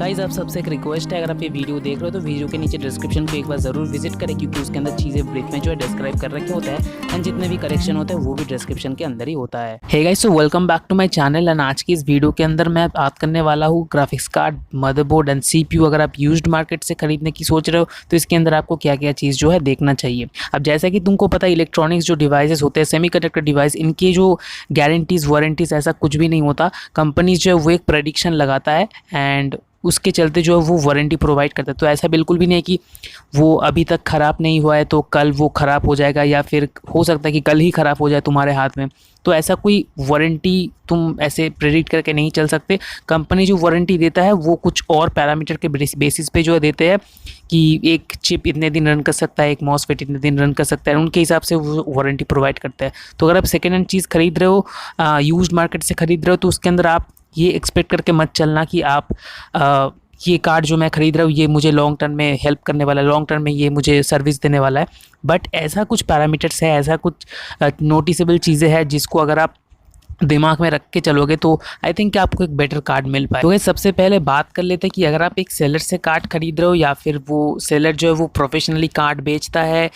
Guys आप सबसे एक रिक्वेस्ट है, अगर आप ये वीडियो देख रहे हो तो वीडियो के नीचे डिस्क्रिप्शन को एक बार ज़रूर विजिट करें, क्योंकि उसके अंदर चीज़ें ब्रीफ में जो है डिस्क्राइब कर रखे होता है एंड जितने भी करेक्शन होते हैं वो भी डिस्क्रिप्शन के अंदर ही होता है। Hey guys, so welcome back to my channel and आज की इस वीडियो के अंदर मैं बात करने वाला हूँ graphics card, motherboard and CPU। अगर आप यूज्ड मार्केट से खरीदने की सोच रहे हो तो इसके अंदर आपको क्या क्या चीज़ जो है देखना चाहिए। अब जैसा कि तुमको पता है, इलेक्ट्रॉनिक्स जो डिवाइसेस होते हैं, सेमीकंडक्टर डिवाइस, इनकी जो गारंटीज़ वारंटीज़ ऐसा कुछ भी नहीं होता। कंपनीज जो है वो एक प्रेडिक्शन लगाता है एंड उसके चलते जो है वो वारंटी प्रोवाइड करता है। तो ऐसा बिल्कुल भी नहीं है कि वो अभी तक ख़राब नहीं हुआ है तो कल वो ख़राब हो जाएगा, या फिर हो सकता है कि कल ही ख़राब हो जाए तुम्हारे हाथ में। तो ऐसा कोई वारंटी तुम ऐसे प्रेडिक्ट करके नहीं चल सकते। कंपनी जो वारंटी देता है वो कुछ और पैरामीटर के बेसिस पे जो है देते हैं कि एक चिप इतने दिन रन कर सकता है, एक मॉसफेट इतने दिन रन कर सकता है, उनके हिसाब से वो वारंटी प्रोवाइड करता है। तो अगर आप सेकेंड हैंड चीज़ खरीद रहे हो, यूज्ड मार्केट से खरीद रहे हो, तो उसके अंदर आप ये एक्सपेक्ट करके मत चलना कि आप ये कार्ड जो मैं ख़रीद रहा हूँ ये मुझे लॉन्ग टर्म में हेल्प करने वाला है, लॉन्ग टर्म में ये मुझे सर्विस देने वाला है। बट ऐसा कुछ पैरामीटर्स है, ऐसा कुछ नोटिसेबल चीज़ें हैं जिसको अगर आप दिमाग में रख के चलोगे तो आई थिंक कि आपको एक बेटर कार्ड मिल पाए। तो सबसे पहले बात कर लेते हैं कि अगर आप एक सेलर से कार्ड खरीद रहे हो या फिर वो सेलर जो है वो प्रोफेशनली कार्ड बेचता है,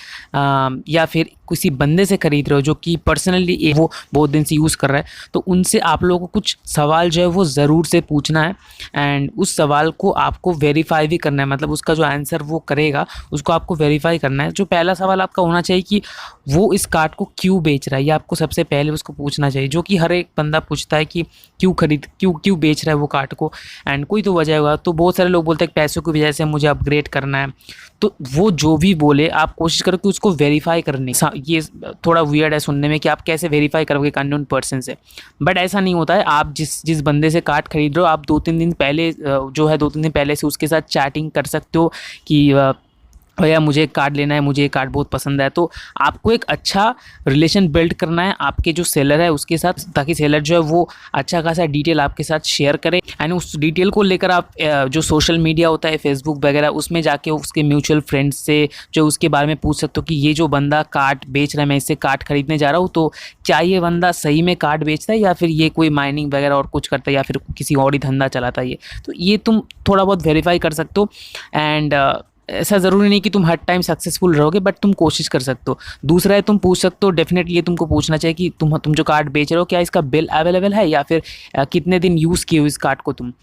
या फिर किसी बंदे से खरीद रहे हो जो कि पर्सनली वो बहुत दिन से यूज़ कर रहा है, तो उनसे आप लोगों को कुछ सवाल जो है वो ज़रूर से पूछना है एंड उस सवाल को आपको वेरीफाई भी करना है। मतलब उसका जो आंसर वो करेगा उसको आपको वेरीफाई करना है। जो पहला सवाल आपका होना चाहिए कि वो इस कार्ड को क्यों बेच रहा है, ये आपको सबसे पहले उसको पूछना चाहिए, जो कि हर एक बंदा पूछता है कि क्यों बेच रहा है वो कार्ड को। एंड कोई तो वजह होगा। तो बहुत सारे लोग बोलते हैं पैसों की वजह से मुझे अपग्रेड करना है। तो वो जो भी बोले आप कोशिश करो कि उसको वेरीफाई करने। ये थोड़ा वियर्ड है सुनने में कि आप कैसे वेरीफाई करोगे एक अननोन पर्सन से, बट ऐसा नहीं होता है। आप जिस बंदे से कार्ड खरीद रहे हो, आप 2-3 दिन पहले जो है 2-3 दिन पहले से उसके साथ चैटिंग कर सकते हो कि भैया मुझे एक कार्ड लेना है, मुझे ये कार्ड बहुत पसंद है। तो आपको एक अच्छा रिलेशन बिल्ड करना है आपके जो सेलर है उसके साथ, ताकि सेलर जो है वो अच्छा खासा डिटेल आपके साथ शेयर करे एंड उस डिटेल को लेकर आप जो सोशल मीडिया होता है, फेसबुक वगैरह, उसमें जाके उसके म्यूचुअल फ्रेंड्स से जो उसके बारे में पूछ सकते हो कि ये जो बंदा कार्ड बेच रहा है, मैं इससे कार्ड खरीदने जा रहा हूँ, तो क्या ये बंदा सही में कार्ड बेचता है या फिर ये कोई माइनिंग वगैरह और कुछ करता है या फिर किसी और ही धंधा चलाता है ये। तो ये तुम थोड़ा बहुत वेरीफाई कर सकते हो एंड ऐसा ज़रूरी नहीं कि तुम हर टाइम सक्सेसफुल रहोगे, बट तुम कोशिश कर सकते हो। दूसरा है, तुम पूछ सकते हो, डेफिनेटली ये तुमको पूछना चाहिए कि तुम जो कार्ड बेच रहे हो क्या इसका बिल अवेलेबल है, या फिर कितने दिन यूज़ किए हो इस कार्ड को तुम।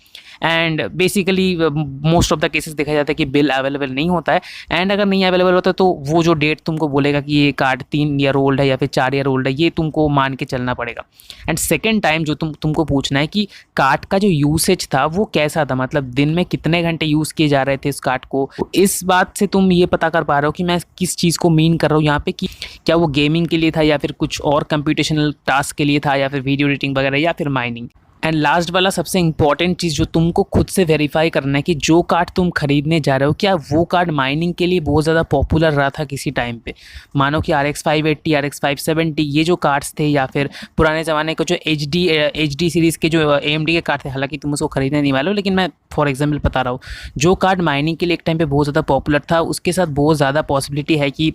And basically most of the cases देखा जाता है कि बिल अवेलेबल नहीं होता है। एंड अगर नहीं अवेलेबल होता तो वो जो डेट तुमको बोलेगा कि ये कार्ड 3 ईयर ओल्ड है या फिर 4 ईयर ओल्ड है, ये तुमको मान के चलना पड़ेगा। एंड सेकेंड टाइम जो तुमको पूछना है कि कार्ड का जो यूसेज था वो कैसा था, मतलब दिन में कितने घंटे यूज़ किए जा रहे थे इस कार्ड को। इस बात से तुम ये पता कर पा रहे हो कि मैं किस चीज़ को मीन कर रहा हूँ यहाँ पे, कि क्या वो गेमिंग के लिए था या फिर कुछ और कंप्यूटेशनल टास्क के लिए था या फिर वीडियो एडिटिंग वगैरह या फिर माइनिंग। एंड लास्ट वाला सबसे इंपॉर्टेंट चीज़ जो तुमको खुद से वेरीफाई करना है कि जो कार्ड तुम खरीदने जा रहे हो क्या वो कार्ड माइनिंग के लिए बहुत ज़्यादा पॉपुलर रहा था किसी टाइम पे। मानो कि RX 580, RX 570 ये जो कार्ड्स थे, या फिर पुराने ज़माने के जो HD सीरीज़ के जो AMD के कार्ड थे, हालांकि तुम उसको खरीदने नहीं वाले हो, लेकिन मैं फॉर एग्जाम्पल बता रहा हूँ, जो कार्ड माइनिंग के लिए एक टाइम पर बहुत ज़्यादा पॉपुलर था, उसके साथ बहुत ज़्यादा पॉसिबिलिटी है कि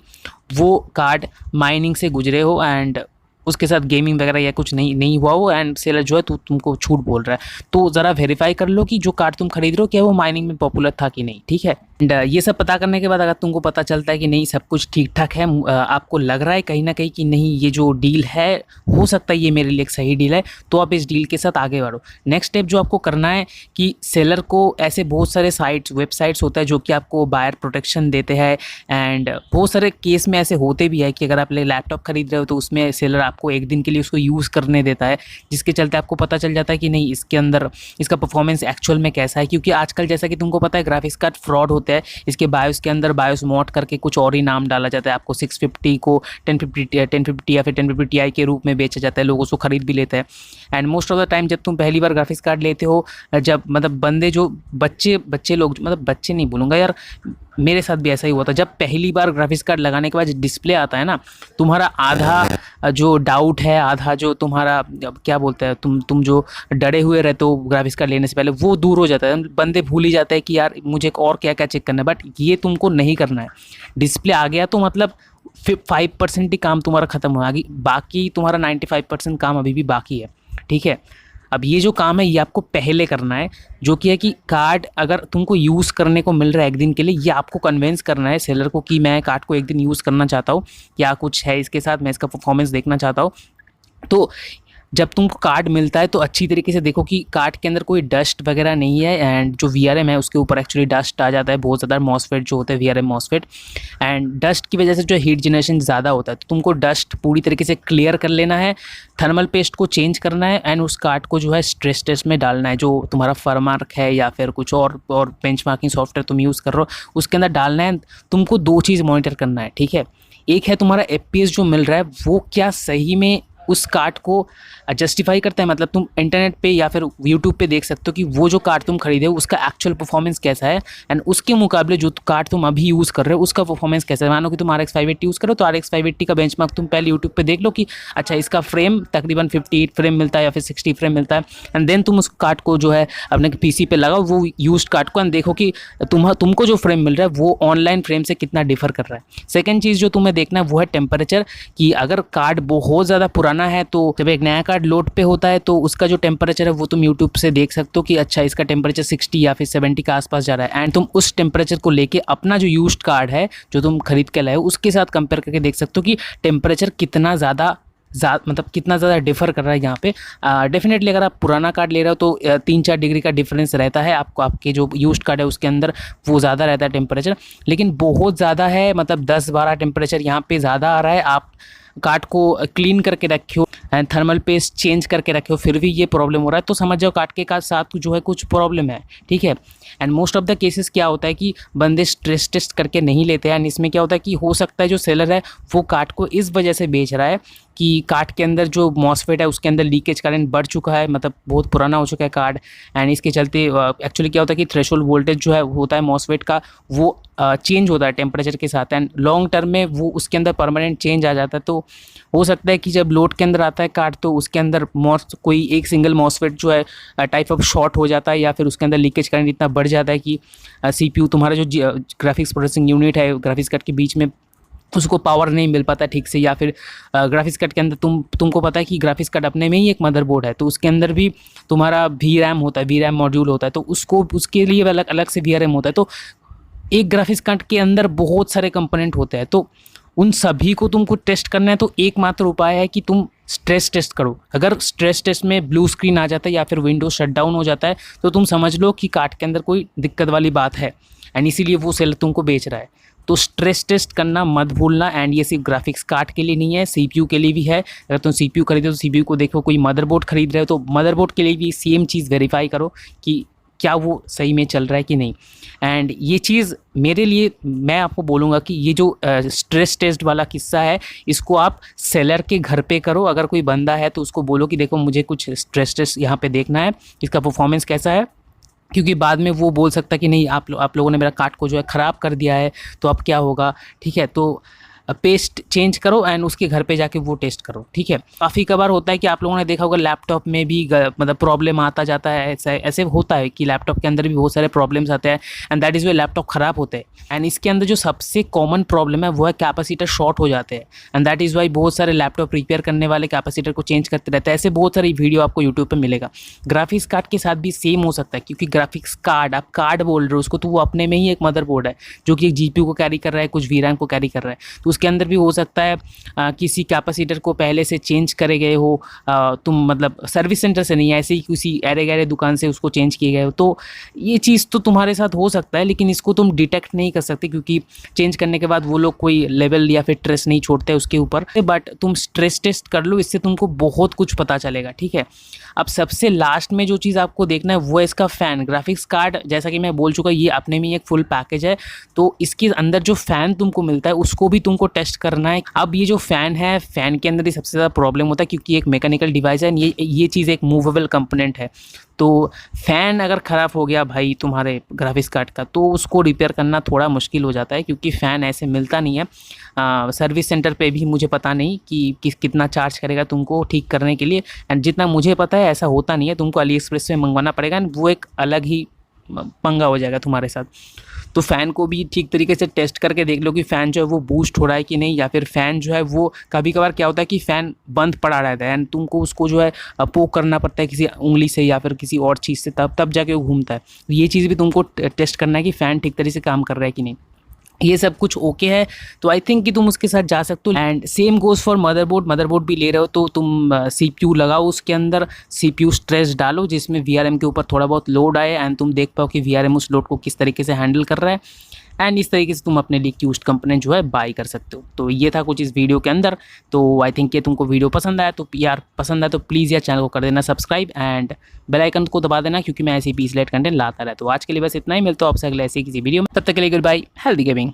वो कार्ड माइनिंग से गुजरे हो एंड उसके साथ गेमिंग वगैरह या कुछ नहीं हुआ हो एंड सेलर जो है तुमको झूठ बोल रहा है। तो ज़रा वेरीफाई कर लो कि जो कार्ड तुम खरीद रहे हो क्या वो माइनिंग में पॉपुलर था कि नहीं, ठीक है। एंड ये सब पता करने के बाद अगर तुमको पता चलता है कि नहीं सब कुछ ठीक ठाक है, आपको लग रहा है कहीं ना कहीं कि नहीं ये जो डील है हो सकता है ये मेरे लिए एक सही डील है, तो आप इस डील के साथ आगे बढ़ो। नेक्स्ट स्टेप जो आपको करना है कि सेलर को ऐसे बहुत सारे वेबसाइट्स होता है जो कि आपको बायर प्रोटेक्शन देते हैं। एंड बहुत सारे केस में ऐसे होते भी है कि अगर आप लैपटॉप खरीद रहे हो तो उसमें सेलर आपको एक दिन के लिए उसको यूज़ करने देता है, जिसके चलते आपको पता चल जाता है कि नहीं इसके अंदर इसका परफॉर्मेंस एक्चुअल में कैसा है। क्योंकि आजकल जैसा कि तुमको पता है ग्राफिक्स कार्ड फ्रॉड होते हैं, इसके बायोस के अंदर बायोस मॉड करके कुछ और ही नाम डाला जाता है, आपको 650 को 1050 या फिर 1050 Ti के रूप में बेचा जाता है, लोग उसको खरीद भी लेते हैं। And most of the time जब तुम पहली बार ग्राफिक्स कार्ड लेते हो, जब मतलब बंदे जो बच्चे लोग, मतलब बच्चे नहीं बोलूँगा यार, मेरे साथ भी ऐसा ही हुआ था, जब पहली बार ग्राफिक्स कार्ड लगाने के बाद डिस्प्ले आता है ना, तुम्हारा आधा जो डाउट है, आधा जो तुम्हारा क्या बोलते हैं तुम जो डरे हुए रहते हो ग्राफिक्स कार्ड लेने से पहले, वो दूर हो जाता है। बंदे भूल ही जाते हैं कि यार मुझे और क्या क्या चेक करना है, बट ये तुमको नहीं करना है। डिस्प्ले आ गया तो मतलब 5% ही काम तुम्हारा खत्म हो, आगे बाकी तुम्हारा 95% काम अभी भी बाकी है, ठीक है। अब ये जो काम है ये आपको पहले करना है, जो कि है कि कार्ड अगर तुमको यूज़ करने को मिल रहा है एक दिन के लिए, ये आपको कन्विंस करना है सेलर को कि मैं कार्ड को एक दिन यूज़ करना चाहता हूँ, क्या कुछ है इसके साथ, मैं इसका परफॉर्मेंस देखना चाहता हूँ। तो जब तुमको कार्ड मिलता है तो अच्छी तरीके से देखो कि कार्ड के अंदर कोई डस्ट वगैरह नहीं है, एंड जो वीआरएम है उसके ऊपर एक्चुअली डस्ट आ जाता है बहुत ज़्यादा, मॉसफेट जो होता है वीआरएम मॉसफेट, एंड डस्ट की वजह से जो हीट जनरेशन ज़्यादा होता है, तो तुमको डस्ट पूरी तरीके से क्लियर कर लेना है, थर्मल पेस्ट को चेंज करना है, एंड उस कार्ड को जो है स्ट्रेस टेस्ट में डालना है, जो तुम्हारा फरमार्क है या फिर कुछ और बेंचमार्किंग सॉफ्टवेयर तुम यूज़ कर रहे हो उसके अंदर डालना है। तुमको 2 चीज़ मॉनिटर करना है, ठीक है। एक है तुम्हारा एफपीएस जो मिल रहा है वो क्या सही में उस कार्ड को जस्टिफाई करता है, मतलब तुम इंटरनेट पे या फिर यूट्यूब पे देख सकते हो कि वो जो कार्ड तुम खरीदे हो उसका एक्चुअल परफॉर्मेंस कैसा है, एंड उसके मुकाबले जो कार्ड तुम अभी यूज़ कर रहे हो उसका परफॉर्मेंस कैसा है। मानो कि तुम RX 580 यूज़ करो तो RX 580 का बेंचमार्क तुम पहले यूट्यूब पे देख लो कि अच्छा इसका फ्रेम तकरीबन 58 फ्रेम मिलता है या फिर 60 फ्रेम मिलता है, एंड देन तुम उस कार्ड को जो है अपने पीसी पे लगाओ वो यूज्ड कार्ड को, एंड देखो कि तुमको जो फ्रेम मिल रहा है वो ऑनलाइन फ्रेम से कितना डिफर कर रहा है। सेकेंड चीज़ जो तुम्हें देखना है वो है टेम्परेचर, कि अगर कार्ड बहुत ज़्यादा पुराना है तो जब एक नया कार्ड लोड पे होता है तो उसका जो टेम्परेचर है वो तुम यूट्यूब से देख सकते हो कि अच्छा इसका टेम्परेचर 60 या फिर 70 के आसपास जा रहा है, एंड तुम उस टेम्परेचर को लेके अपना जो यूज्ड कार्ड है जो तुम खरीद के लाए हो उसके साथ कंपेयर करके देख सकते हो कि टेम्परेचर कितना ज़्यादा मतलब कितना ज़्यादा डिफर कर रहा है यहाँ पे। डेफिनेटली अगर आप पुराना कार्ड ले रहे हो तो 3-4 डिग्री का डिफरेंस रहता है आपको, आपके जो यूज्ड कार्ड है उसके अंदर वो ज़्यादा रहता है टेम्परेचर, लेकिन बहुत ज़्यादा है, मतलब 10-12 टेम्परेचर यहाँ पे ज़्यादा आ रहा है। आप कार्ड को क्लीन करके रखियो एंड थर्मल पेस्ट चेंज करके रखियो फिर भी ये प्रॉब्लम हो रहा है तो समझ जाओ कार्ड के साथ जो है कुछ प्रॉब्लम है, ठीक है। And most of the cases क्या होता है कि बंदे स्ट्रेस टेस्ट करके नहीं लेते हैं, एंड इसमें क्या होता है कि हो सकता है जो सेलर है वो कार्ड को इस वजह से बेच रहा है कि कार्ड के अंदर जो मॉसफेट है उसके अंदर लीकेज करंट बढ़ चुका है, मतलब बहुत पुराना हो चुका है कार्ड, एंड इसके चलते एक्चुअली क्या होता है कि थ्रेशोल्ड वोल्टेज जो है होता है मॉसफेट का वो चेंज होता है टेम्परेचर के साथ, एंड लॉन्ग टर्म में वो उसके अंदर परमानेंट चेंज आ जाता है। तो हो सकता है कि जब लोड के अंदर आता है कार्ड तो उसके अंदर कोई एक सिंगल मॉसफेट जो है टाइप ऑफ शॉर्ट हो जाता है, या फिर उसके अंदर लीकेज करंट इतना बढ़ जाता है कि CPU तुम्हारा जो ग्राफिक्स प्रोसेसिंग यूनिट है ग्राफिक्स कार्ड के बीच में उसको पावर नहीं मिल पाता ठीक से, या फिर ग्राफिक्स कार्ड के अंदर तुमको पता है कि ग्राफिक्स कार्ड अपने में ही एक मदरबोर्ड है तो उसके अंदर भी तुम्हारा VRAM होता है, VRAM मॉड्यूल होता है, तो उसके लिए अलग अलग से VRAM होता है। तो एक ग्राफिक्स कार्ड के अंदर बहुत सारे कंपोनेंट होते हैं तो उन सभी को तुमको टेस्ट करना है, तो एकमात्र उपाय है कि तुम स्ट्रेस टेस्ट करो। अगर स्ट्रेस टेस्ट में ब्लू स्क्रीन आ जाता है या फिर विंडोज शट डाउन हो जाता है तो तुम समझ लो कि कार्ड के अंदर कोई दिक्कत वाली बात है, एंड इसीलिए वो सेलर तुमको बेच रहा है। तो स्ट्रेस टेस्ट करना मत भूलना, एंड ये सिर्फ ग्राफिक्स कार्ड के लिए नहीं है, CPU के लिए भी है। अगर तुम CPU खरीदे तो CPU को देखो, कोई मदरबोर्ड खरीद रहे हो तो मदरबोर्ड के लिए भी सेम चीज़ वेरीफाई करो कि क्या वो सही में चल रहा है कि नहीं। एंड ये चीज़ मेरे लिए मैं आपको बोलूँगा कि ये जो स्ट्रेस टेस्ट वाला किस्सा है इसको आप सेलर के घर पे करो। अगर कोई बंदा है तो उसको बोलो कि देखो मुझे कुछ स्ट्रेस टेस्ट यहाँ पे देखना है, इसका परफॉर्मेंस कैसा है, क्योंकि बाद में वो बोल सकता है कि नहीं आप लोगों ने मेरा कार्ड को जो है ख़राब कर दिया है तो अब क्या होगा, ठीक है। तो पेस्ट चेंज करो एंड उसके घर पे जाके वो टेस्ट करो, ठीक है। काफ़ी कबार होता है कि आप लोगों ने देखा होगा लैपटॉप में भी मतलब प्रॉब्लम आता जाता है, ऐसे होता है कि लैपटॉप के अंदर भी बहुत सारे प्रॉब्लम्स आते हैं and that is way laptop ख़राब होते हैं। एंड इसके अंदर जो सबसे कॉमन प्रॉब्लम है वो है कैपेसिटर शॉर्ट हो जाते हैं, एंड दैट इज़ वाई बहुत सारे लैपटॉप रिपेयर करने वाले कैपेसिटर को चेंज करते रहते हैं। ऐसे बहुत सारी वीडियो आपको यूट्यूब पर मिलेगा। ग्राफिक्स कार्ड के साथ भी सेम हो सकता है, क्योंकि ग्राफिक्स कार्ड आप कार्ड बोल रहे हो उसको, तो वो अपने में ही एक मदरबोर्ड है जो कि एक GPU को कैरी कर रहा है, कुछ VRAM को कैरी कर रहा है। तो उसके अंदर भी हो सकता है किसी कैपेसिटर को पहले से चेंज करे गए हो तुम, मतलब सर्विस सेंटर से नहीं, ऐसे ही किसी अरे गहरे दुकान से उसको चेंज किए गए हो। तो ये चीज़ तो तुम्हारे साथ हो सकता है, लेकिन इसको तुम डिटेक्ट नहीं कर सकते क्योंकि चेंज करने के बाद वो लोग कोई लेवल या फिर ट्रेस नहीं छोड़ते उसके ऊपर। बट तुम स्ट्रेस टेस्ट कर लो, इससे तुमको बहुत कुछ पता चलेगा, ठीक है। अब सबसे लास्ट में जो चीज़ आपको देखना है वो है इसका फ़ैन। ग्राफिक्स कार्ड जैसा कि मैं बोल चुका, ये अपने में एक फुल पैकेज है, तो इसके अंदर जो फ़ैन तुमको मिलता है उसको भी तुमको टेस्ट करना है। अब ये जो फ़ैन है, फ़ैन के अंदर ही सबसे ज़्यादा प्रॉब्लम होता है क्योंकि एक मैकेनिकल डिवाइस है, ये चीज़ एक मूवेबल कंपोनेंट है। तो फ़ैन अगर ख़राब हो गया भाई तुम्हारे ग्राफिक्स कार्ड का, तो उसको रिपेयर करना थोड़ा मुश्किल हो जाता है क्योंकि फ़ैन ऐसे मिलता नहीं है। सर्विस सेंटर पे भी मुझे पता नहीं कि कितना चार्ज करेगा तुमको ठीक करने के लिए, एंड जितना मुझे पता है ऐसा होता नहीं है, तुमको अली एक्सप्रेस से मंगवाना पड़ेगा, वो एक अलग ही पंगा हो जाएगा तुम्हारे साथ। तो फ़ैन को भी ठीक तरीके से टेस्ट करके देख लो कि फ़ैन जो है वो बूस्ट हो रहा है कि नहीं, या फिर फ़ैन जो है वो कभी कभार क्या होता है कि फ़ैन बंद पड़ा रहता है एंड तुमको उसको जो है पोक करना पड़ता है किसी उंगली से या फिर किसी और चीज़ से, तब जाके वो घूमता है। तो ये चीज़ भी तुमको टेस्ट करना है कि फ़ैन ठीक तरीके से काम कर रहा है कि नहीं। ये सब कुछ ओके है तो आई थिंक कि तुम उसके साथ जा सकते हो। And same goes for motherboard भी ले रहे हो तो तुम CPU लगाओ उसके अंदर, CPU स्ट्रेस डालो जिसमें VRM के ऊपर थोड़ा बहुत लोड आए एंड तुम देख पाओ कि VRM उस लोड को किस तरीके से हैंडल कर रहा है, एंड इस तरीके से तुम अपने लिए यूज्ड कंपोनेंट जो है बाई कर सकते हो। तो ये था कुछ इस वीडियो के अंदर। तो आई थिंक ये तुमको वीडियो पसंद आया तो प्लीज़ यार चैनल को कर देना सब्सक्राइब एंड बेल आइकन को दबा देना, क्योंकि मैं ऐसी पीस लेट कंटेंट लाता रहता हूँ। आज के लिए बस इतना ही, मिलता हूँ आपसे अगले ऐसे किसी वीडियो में। तब तक के लिए गुड बाय, हेल्दी गेमिंग।